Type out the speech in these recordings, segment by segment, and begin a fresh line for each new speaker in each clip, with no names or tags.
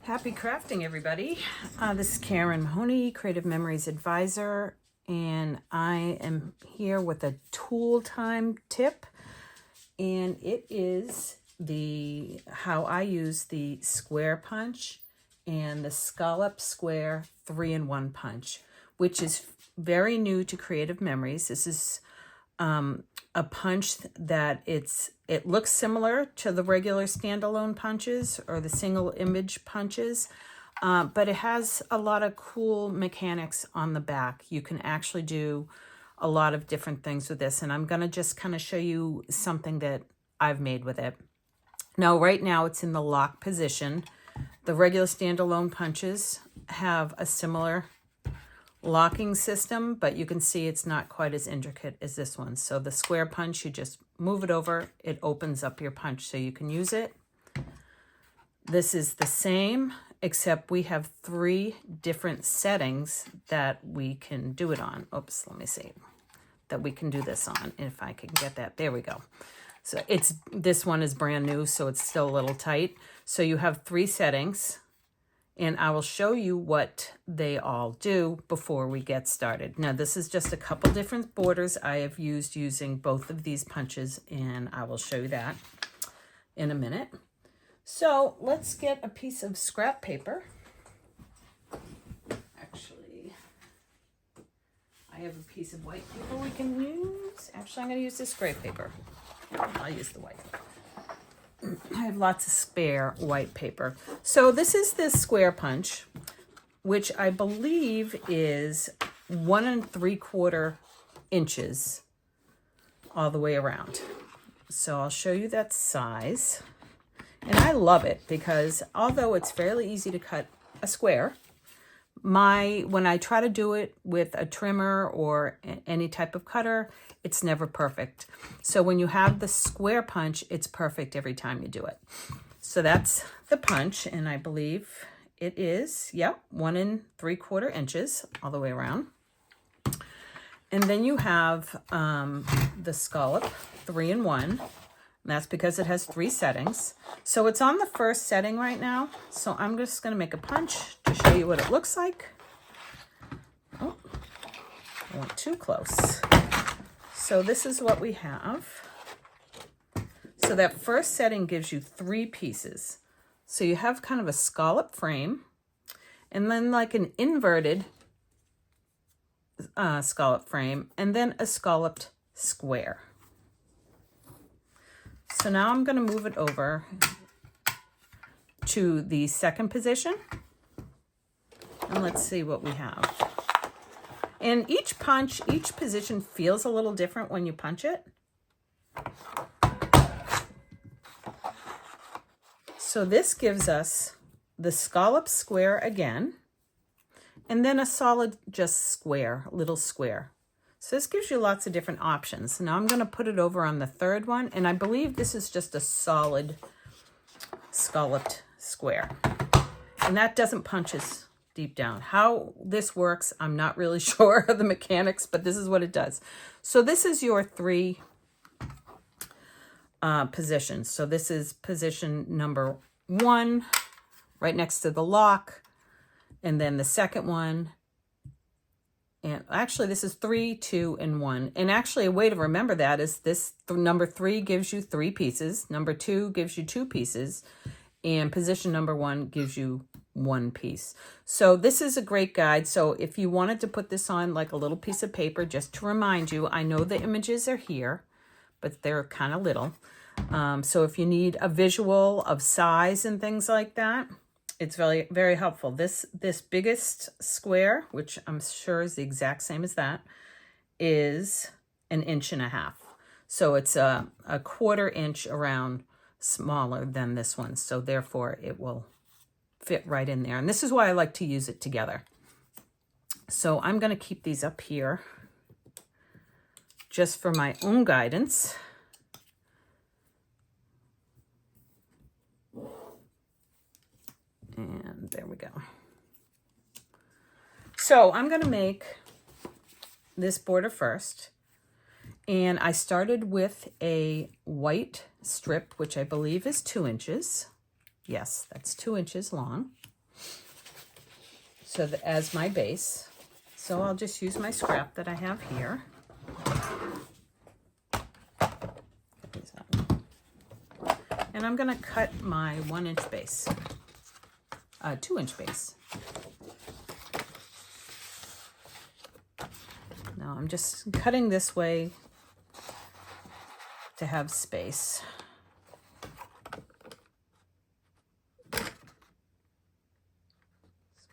Happy crafting, everybody. This is Karen Mahoney, Creative Memories Advisor, and I am here with a tool time tip, and it is how I use the square punch and the Scallop Square 3-in-1 punch, which is very new to Creative Memories. This is a punch that it looks similar to the regular standalone punches or the single image punches, but it has a lot of cool mechanics on the back. You can actually do a lot of different things with this, and I'm going to just kind of show you something that I've made with it. Now, right now it's in the lock position. The regular standalone punches have a similar locking system, but you can see it's not quite as intricate as this one. So the square punch, you just move it over, it opens up your punch so you can use it. This is the same, except we have 3 different settings that we can do it on. Oops, let me see. That we can do this on, if I can get that. There we go. So this one is brand new, so it's still a little tight. So you have 3 settings, and I will show you what they all do before we get started. Now, this is just a couple different borders I have used using both of these punches, and I will show you that in a minute. So let's get a piece of scrap paper. Actually, I have a piece of white paper we can use. Actually, I'm going to use this gray paper. I'll use the white. I have lots of spare white paper. So this is the square punch, which I believe is 1 3/4 inches all the way around. So I'll show you that size. And I love it because although it's fairly easy to cut a square, when I try to do it with a trimmer or any type of cutter, it's never perfect. So when you have the square punch, it's perfect every time you do it. So that's the punch, and I believe it is, 1 3/4 inches all the way around. And then you have the Scallop 3-in-1. That's because it has 3 settings. So it's on the first setting right now. So I'm just going to make a punch to show you what it looks like. Oh, I went too close. So this is what we have. So that first setting gives you 3 pieces. So you have kind of a scallop frame, and then like an inverted scallop frame, and then a scalloped square. So now I'm going to move it over to the second position, and let's see what we have. And each position feels a little different when you punch it. So this gives us the scallop square again, and then a solid just square, little square. So this gives you lots of different options. Now I'm going to put it over on the third one, and I believe this is just a solid scalloped square. And that doesn't punch as deep down. How this works, I'm not really sure of the mechanics, but this is what it does. So this is your 3 positions. So this is position number 1, right next to the lock, and then the second one. And actually, this is 3, 2, and 1. And actually, a way to remember that is this number 3 gives you 3 pieces. Number 2 gives you 2 pieces. And position number 1 gives you 1 piece. So this is a great guide. So if you wanted to put this on like a little piece of paper, just to remind you, I know the images are here, but they're kind of little. So if you need a visual of size and things like that, it's very, very helpful. This biggest square, which I'm sure is the exact same as that, is 1.5 inches. So it's a 1/4 inch around smaller than this one. So therefore it will fit right in there. And this is why I like to use it together. So I'm going to keep these up here just for my own guidance. And there we go. So I'm going to make this border first. And I started with a white strip, which I believe is 2 inches. Yes, that's 2 inches long. so that as my base. So I'll just use my scrap that I have here. And I'm going to cut my 1-inch base, 2-inch base. Now I'm just cutting this way to have space. It's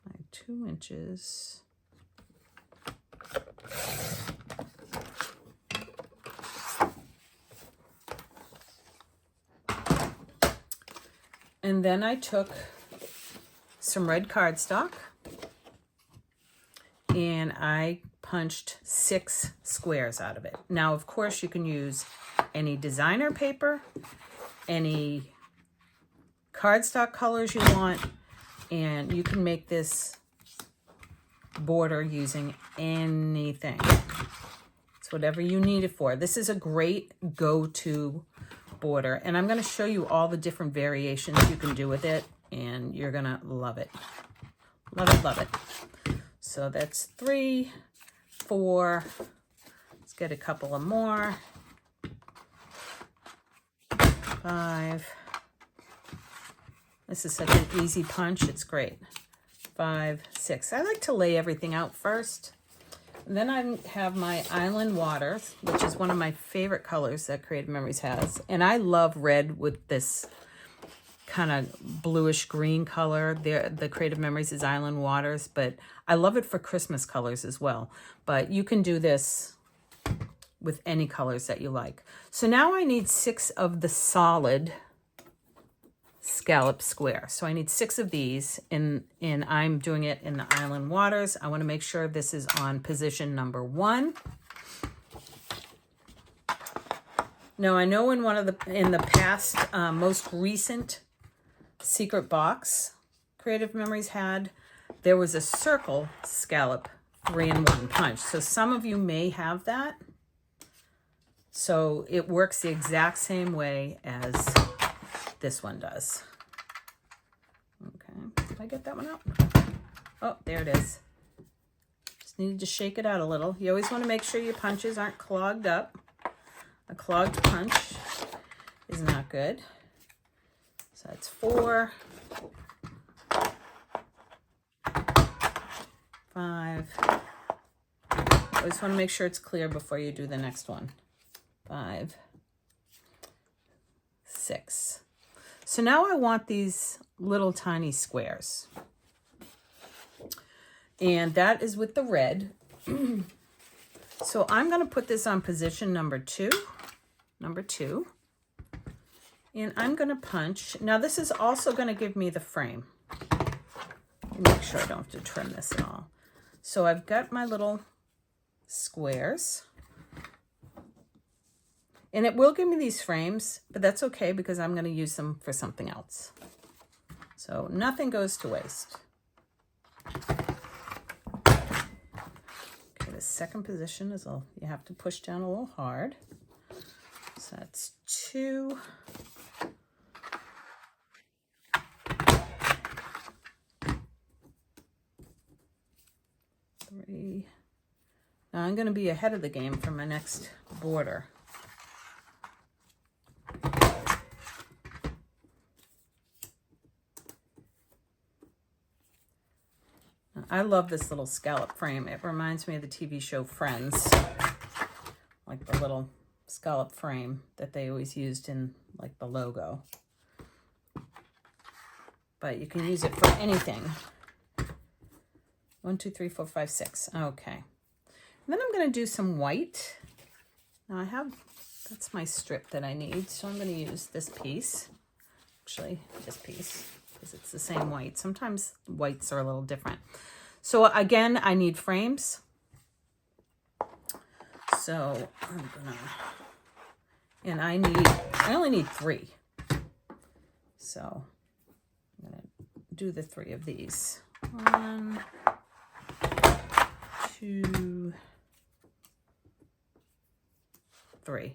my 2 inches. And then I took some red cardstock and I punched 6 squares out of it. Now, of course, you can use any designer paper, any cardstock colors you want, and you can make this border using anything. It's whatever you need it for. This is a great go-to border, and I'm going to show you all the different variations you can do with it, and you're going to love it. Love it, love it. So that's 3, 4. Let's get a couple of more. 5. This is such an easy punch. It's great. 5, 6. I like to lay everything out first. And then I have my Island Waters, which is one of my favorite colors that Creative Memories has. And I love red with this kind of bluish green color. The Creative Memories is Island Waters, but I love it for Christmas colors as well. But you can do this with any colors that you like. So now I need 6 of the solid Scallop Square. So I need 6 of these, and I'm doing it in the Island Waters. I want to make sure this is on position number 1. Now I know in the past, most recent secret box Creative Memories had, there was a circle scallop 3-in-1 punch. So some of you may have that. So it works the exact same way as this one does. Okay, did I get that one out? Oh, there it is. Just needed to shake it out a little. You always want to make sure your punches aren't clogged up. A clogged punch is not good. So that's 4, 5. Always want to make sure it's clear before you do the next one. 5, 6. So now I want these little tiny squares. And that is with the red. So I'm going to put this on position number 2. And I'm going to punch. Now this is also going to give me the frame. Make sure I don't have to trim this at all. So I've got my little squares. And it will give me these frames, but that's okay because I'm going to use them for something else. So nothing goes to waste. Okay, the second position is you have to push down a little hard. So that's 2. 3. Now I'm going to be ahead of the game for my next border. I love this little scallop frame. It reminds me of the TV show Friends, like the little scallop frame that they always used in like the logo. But you can use it for anything. 1, 2, 3, 4, 5, 6. Okay. And then I'm going to do some white. Now that's my strip that I need. So I'm going to use this piece. Actually, this piece, because it's the same white. Sometimes whites are a little different. So again, I need frames. So I only need 3. So I'm going to do the 3 of these. 1, 2, 3.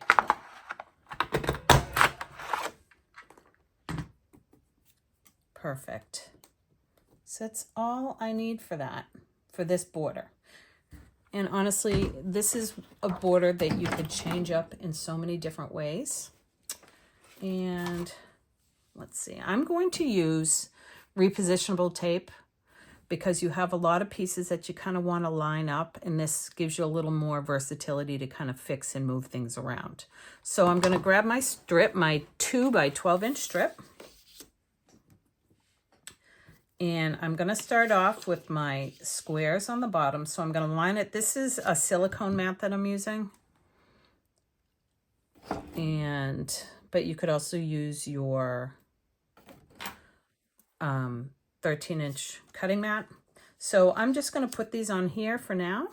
Perfect. So that's all I need for that, for this border. And honestly, this is a border that you could change up in so many different ways. And let's see, I'm going to use repositionable tape because you have a lot of pieces that you kind of want to line up, and this gives you a little more versatility to kind of fix and move things around. So I'm going to grab my strip, my 2 by 12 inch strip. And I'm going to start off with my squares on the bottom. So I'm going to line it. This is a silicone mat that I'm using. But you could also use your 13-inch cutting mat. So I'm just going to put these on here for now,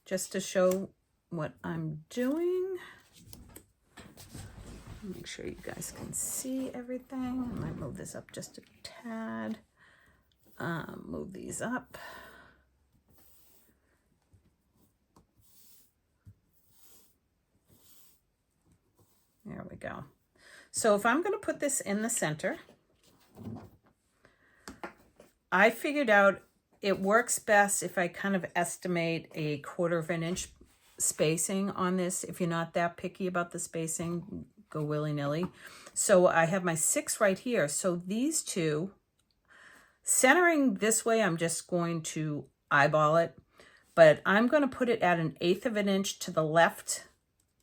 just to show what I'm doing. Make sure you guys can see everything. I might move this up just a tad. Move these up. There we go. So if I'm going to put this in the center, I figured out it works best if I kind of estimate a 1/4 of an inch spacing on this. If you're not that picky about the spacing, go willy-nilly. So I have my 6 right here. So these two, centering this way, I'm just going to eyeball it, but I'm going to put it at 1/8 of an inch to the left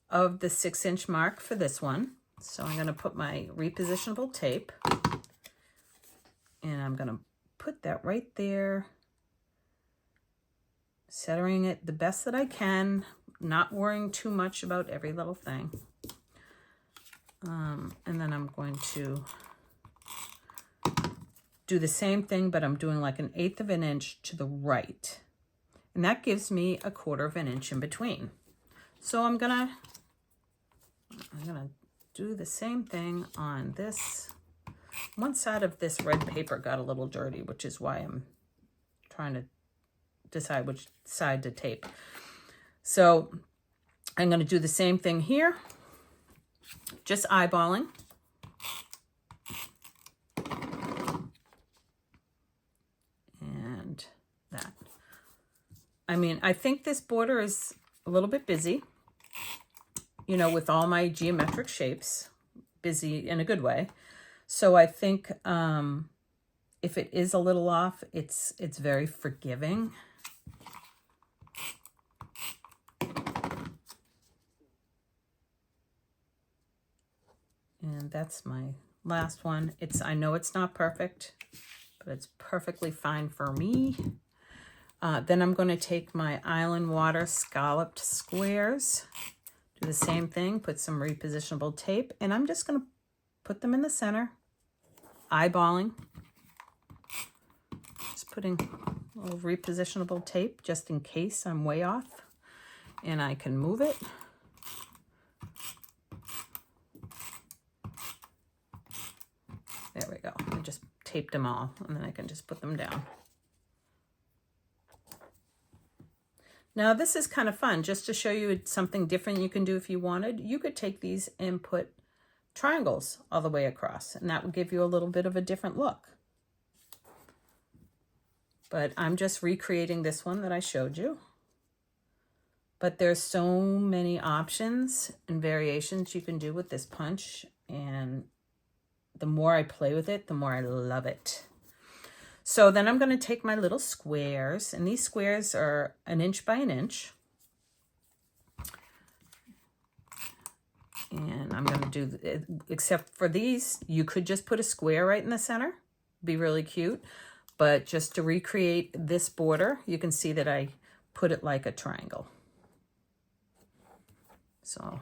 of the 6-inch mark for this one. So I'm going to put my repositionable tape, and I'm going to put that right there, centering it the best that I can, not worrying too much about every little thing. And then I'm going to do the same thing, but I'm doing like 1/8 of an inch to the right. And that gives me a 1/4 of an inch in between. So I'm gonna do the same thing on this. One side of this red paper got a little dirty, which is why I'm trying to decide which side to tape. So I'm gonna do the same thing here, just eyeballing. That. I mean, I think this border is a little bit busy, you know, with all my geometric shapes, busy in a good way. So I think if it is a little off, it's very forgiving. And that's my last one. I know it's not perfect, but it's perfectly fine for me. Then I'm going to take my Island Water Scalloped Squares, do the same thing, put some repositionable tape, and I'm just going to put them in the center, eyeballing. Just putting a little repositionable tape just in case I'm way off, and I can move it. There we go. I just taped them all, and then I can just put them down. Now this is kind of fun, just to show you something different you can do if you wanted. You could take these and put triangles all the way across, and that would give you a little bit of a different look. But I'm just recreating this one that I showed you. But there's so many options and variations you can do with this punch, and the more I play with it, the more I love it. So then I'm going to take my little squares, and these squares are 1 inch by 1 inch. And I'm going to do, except for these, you could just put a square right in the center. Be really cute. But just to recreate this border, you can see that I put it like a triangle. So,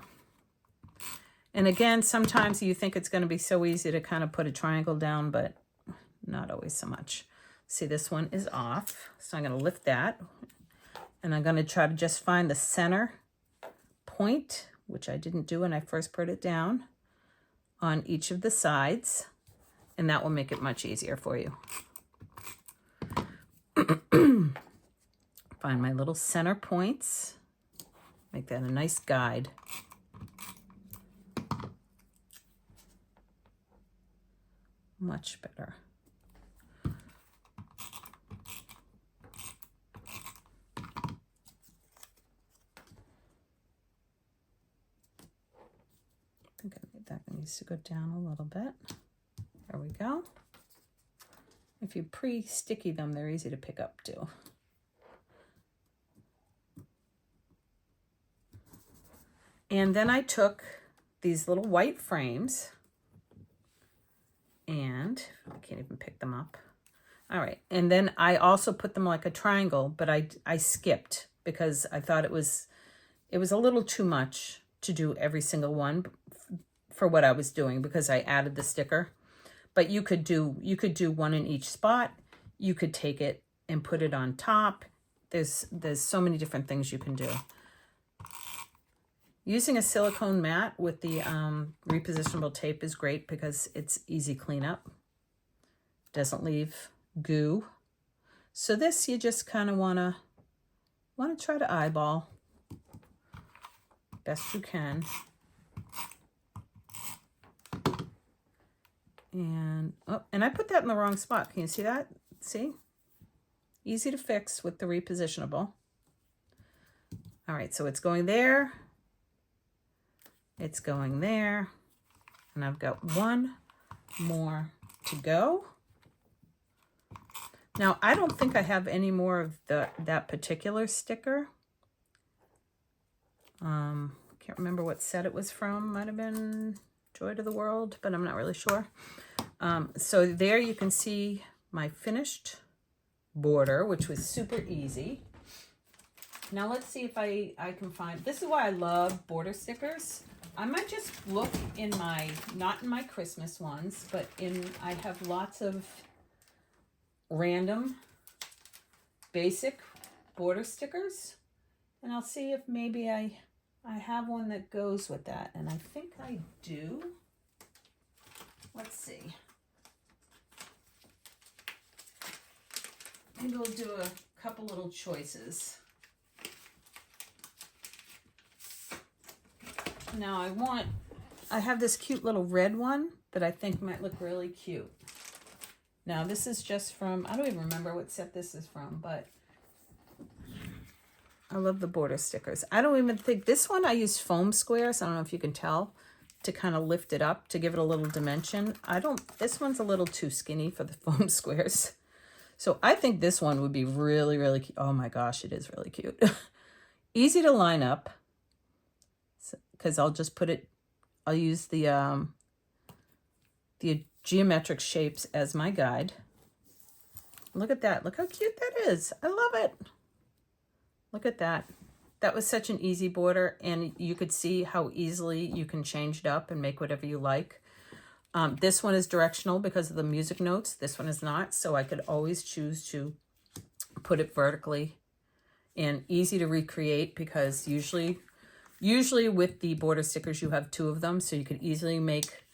and again, sometimes you think it's going to be so easy to kind of put a triangle down, but not always so much. See, this one is off, so I'm going to lift that, and I'm going to try to just find the center point, which I didn't do when I first put it down, on each of the sides, and that will make it much easier for you. Find my little center points, make that a nice guide. Much better. needs to go down a little bit. There we go. If you pre-sticky them, they're easy to pick up too. And then I took these little white frames and I can't even pick them up. All right, and then I also put them like a triangle, but I skipped because I thought it was a little too much to do every single one for what I was doing because I added the sticker. But you could do one in each spot. You could take it and put it on top. There's so many different things you can do. Using a silicone mat with the repositionable tape is great because it's easy cleanup. Doesn't leave goo. So this you just kind of want to try to eyeball best you can. And I put that in the wrong spot. Can you see that? See? Easy to fix with the repositionable. All right, so it's going there. It's going there. And I've got one more to go. Now, I don't think I have any more of that particular sticker. Can't remember what set it was from. Might have been Joy to the World, but I'm not really sure. So there you can see my finished border, which was super easy. Now let's see if I can find, this is why I love border stickers. I might just look in not in my Christmas ones, but I have lots of random basic border stickers. And I'll see if maybe I have one that goes with that. And I think I do. Let's see. Maybe we'll do a couple little choices. Now I have this cute little red one that I think might look really cute. Now this is just from, I don't even remember what set this is from, but I love the border stickers. I don't even think, this one I used foam squares. I don't know if you can tell, to kind of lift it up, to give it a little dimension. This one's a little too skinny for the foam squares. So I think this one would be really, really cute. Oh my gosh, it is really cute. Easy to line up. Because I'll use the geometric shapes as my guide. Look at that. Look how cute that is. I love it. Look at that. That was such an easy border, and you could see how easily you can change it up and make whatever you like. This one is directional because of the music notes. This one is not, so I could always choose to put it vertically, and easy to recreate because usually with the border stickers you have two of them, so you could easily make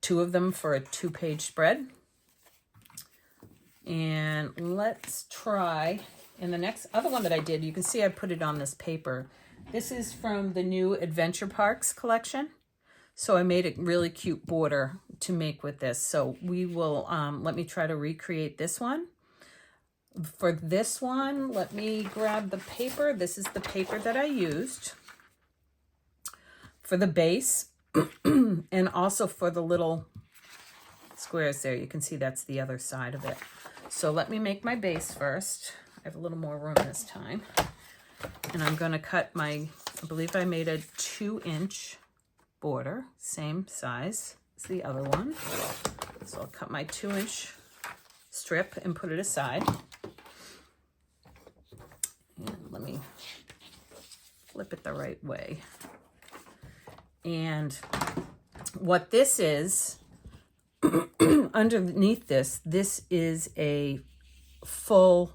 two of them for a 2-page spread. And let's try, in the next other one that I did, you can see I put it on this paper. This is from the new Adventure Parks collection. So I made a really cute border to make with this. So we will, let me try to recreate this one. For this one, let me grab the paper. This is the paper that I used for the base and also for the little squares there. You can see that's the other side of it. So let me make my base first. I have a little more room this time. And I'm going to cut I believe I made a 2-inch border, same size as the other one. So I'll cut my 2-inch strip and put it aside. And let me flip it the right way. And what this is, underneath this is a full,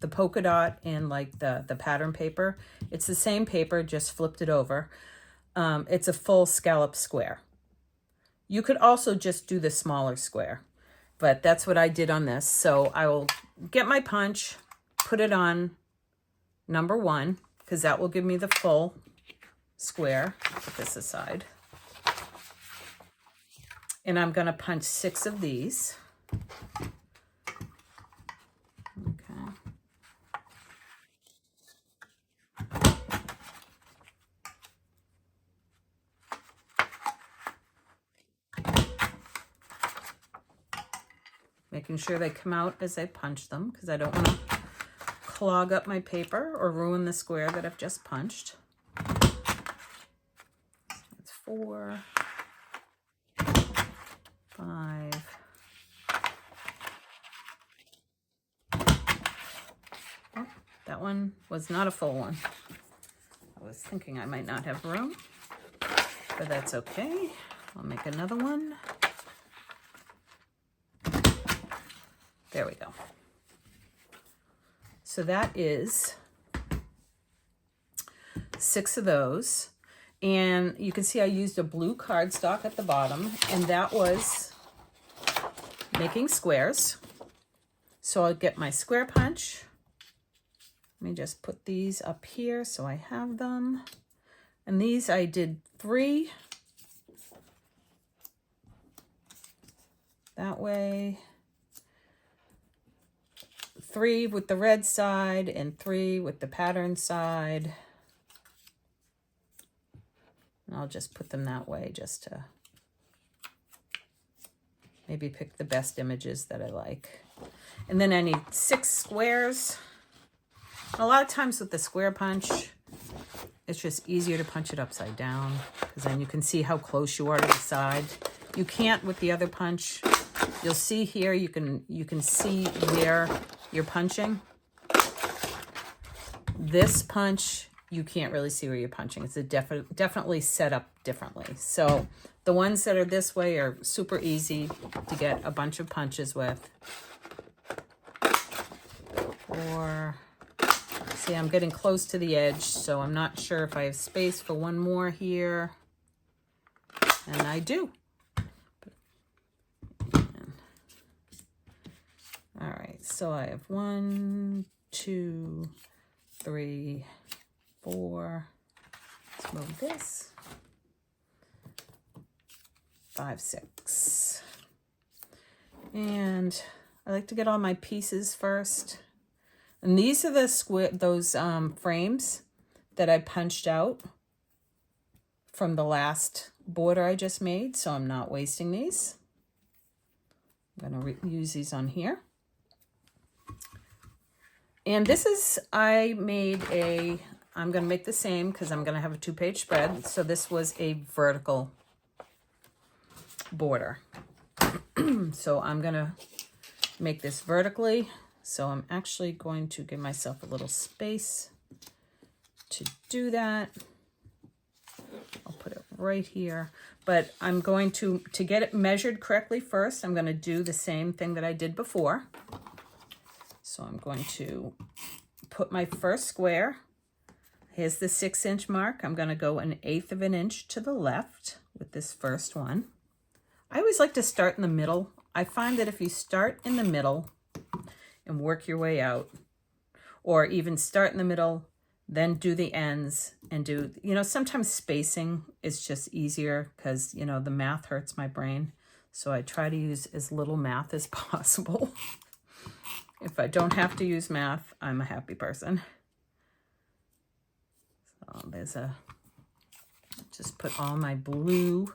the polka dot and like the pattern paper. It's the same paper, just flipped it over. It's a full scallop square. You could also just do the smaller square, but that's what I did on this. So I will get my punch, put it on number 1, because that will give me the full square. Put this aside. And I'm going to punch 6 of these. Okay. making sure they come out as I punch them because I don't want to clog up my paper or ruin the square that I've just punched. That's 4, 5. Oh, that one was not a full one. I was thinking I might not have room, but that's okay. I'll make another one. There we go. So that is 6 of those. And you can see I used a blue cardstock at the bottom, and that was making squares. So I'll get my square punch. Let me just put these up here so I have them. And these I did 3. That way. 3 with the red side and 3 with the pattern side. And I'll just put them that way just to maybe pick the best images that I like. And then I need 6 squares. A lot of times with the square punch, it's just easier to punch it upside down because then you can see how close you are to the side. You can't with the other punch. You'll see here, you can see where you're punching. This punch, you can't really see where you're punching. It's definitely set up differently. So the ones that are this way are super easy to get a bunch of punches with. Or, see, I'm getting close to the edge, so I'm not sure if I have space for one more here. And I do. All right, so I have 1, 2, 3, 4. Let's move this. 5, 6. And I like to get all my pieces first. And these are those frames that I punched out from the last border I just made, so I'm not wasting these. I'm going to use these on here. And this is, I'm going to make the same because I'm going to have a 2-page spread. So this was a vertical border. So I'm going to make this vertically. So I'm actually going to give myself a little space to do that. I'll put it right here. But I'm going to get it measured correctly first, I'm going to do the same thing that I did before. So I'm going to put my first square. Here's the 6-inch mark. I'm going to go 1/8 of an inch to the left with this first one. I always like to start in the middle. I find that if you start in the middle and work your way out, or even start in the middle, then do the ends and do, sometimes spacing is just easier because, the math hurts my brain. So I try to use as little math as possible. If I don't have to use math, I'm a happy person. So just put all my blue,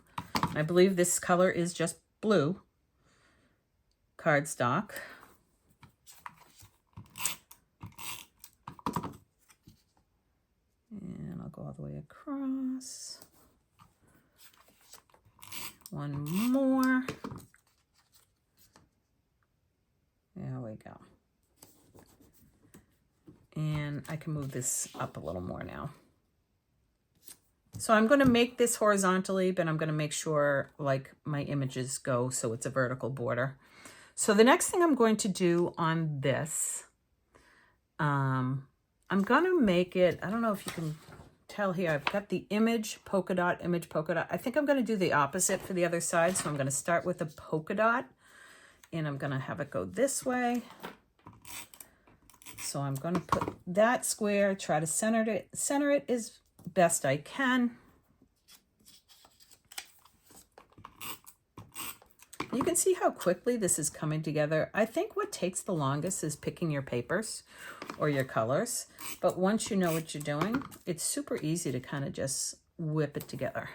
I believe this color is just blue cardstock. And I'll go all the way across. One more. There we go. And I can move this up a little more now. So I'm going to make this horizontally, but I'm going to make sure like my images go so it's a vertical border. So the next thing I'm going to do on this, I'm going to make it, I don't know if you can tell here, I've got the image, polka dot. I think I'm going to do the opposite for the other side. So I'm going to start with a polka dot and I'm going to have it go this way. So I'm going to put that square, try to center it as best I can. You can see how quickly this is coming together. I think what takes the longest is picking your papers or your colors. But once you know what you're doing, it's super easy to kind of just whip it together.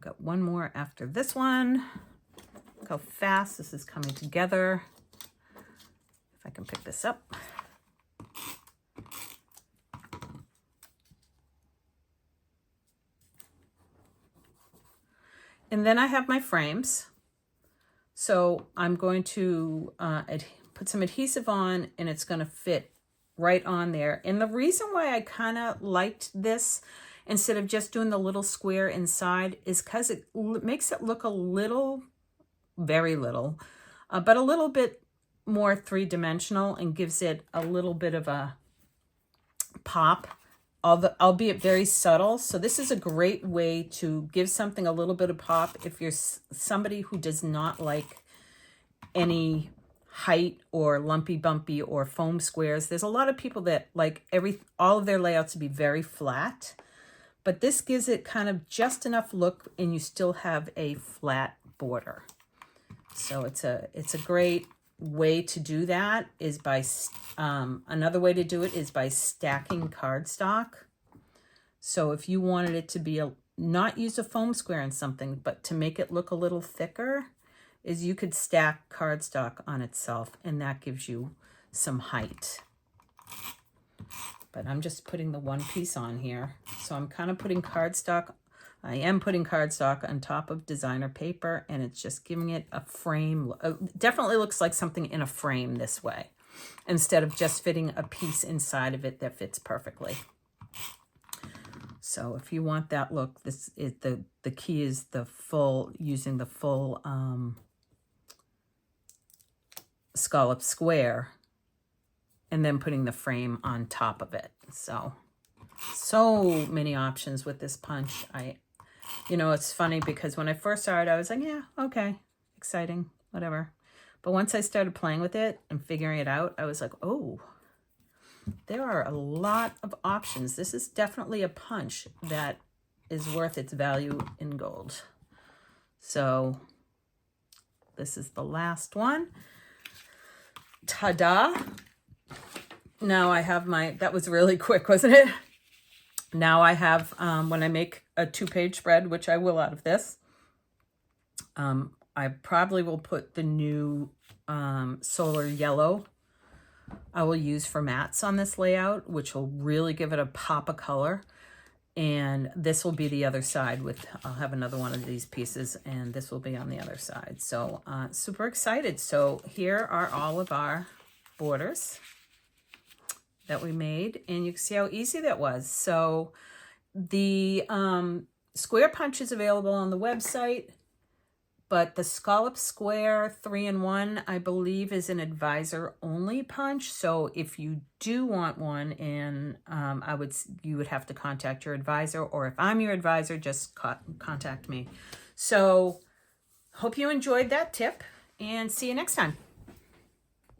got one more after this one. Look how fast this is coming together. If I can pick this up. And then I have my frames. So I'm going to put some adhesive on, and it's going to fit right on there. And the reason why I kind of liked this instead of just doing the little square inside is because it makes it look a little, very little, but a little bit more three-dimensional and gives it a little bit of a pop, albeit very subtle. So this is a great way to give something a little bit of pop if you're somebody who does not like any height or lumpy bumpy or foam squares. There's a lot of people that like all of their layouts to be very flat, but this gives it kind of just enough look and you still have a flat border. So it's a great way to do that is by another way to do it is by stacking cardstock. So if you wanted it to be not use a foam square in something, but to make it look a little thicker, is you could stack cardstock on itself, and that gives you some height. But I'm just putting the one piece on here. So I'm kind of putting cardstock. I am putting cardstock on top of designer paper, and it's just giving it a frame. It definitely looks like something in a frame this way, instead of just fitting a piece inside of it that fits perfectly. So if you want that look, this is the key is using the full Scallop Square and then putting the frame on top of it. So many options with this punch. It's funny because when I first started, I was like, yeah, okay, exciting, whatever. But once I started playing with it and figuring it out, I was like, oh, there are a lot of options. This is definitely a punch that is worth its value in gold. So this is the last one. Ta-da! Now I have that was really quick, wasn't it? Now I have, when I make a 2-page spread, which I will out of this, I probably will put the new solar yellow I will use for mats on this layout, which will really give it a pop of color. And this will be the other side I'll have another one of these pieces, and this will be on the other side. So super excited. So here are all of our borders that we made, and you can see how easy that was. So the square punch is available on the website, but the Scallop Square 3-in-1, I believe, is an advisor only punch. So if you do want one, and you would have to contact your advisor, or if I'm your advisor, just contact me. So hope you enjoyed that tip, and see you next time.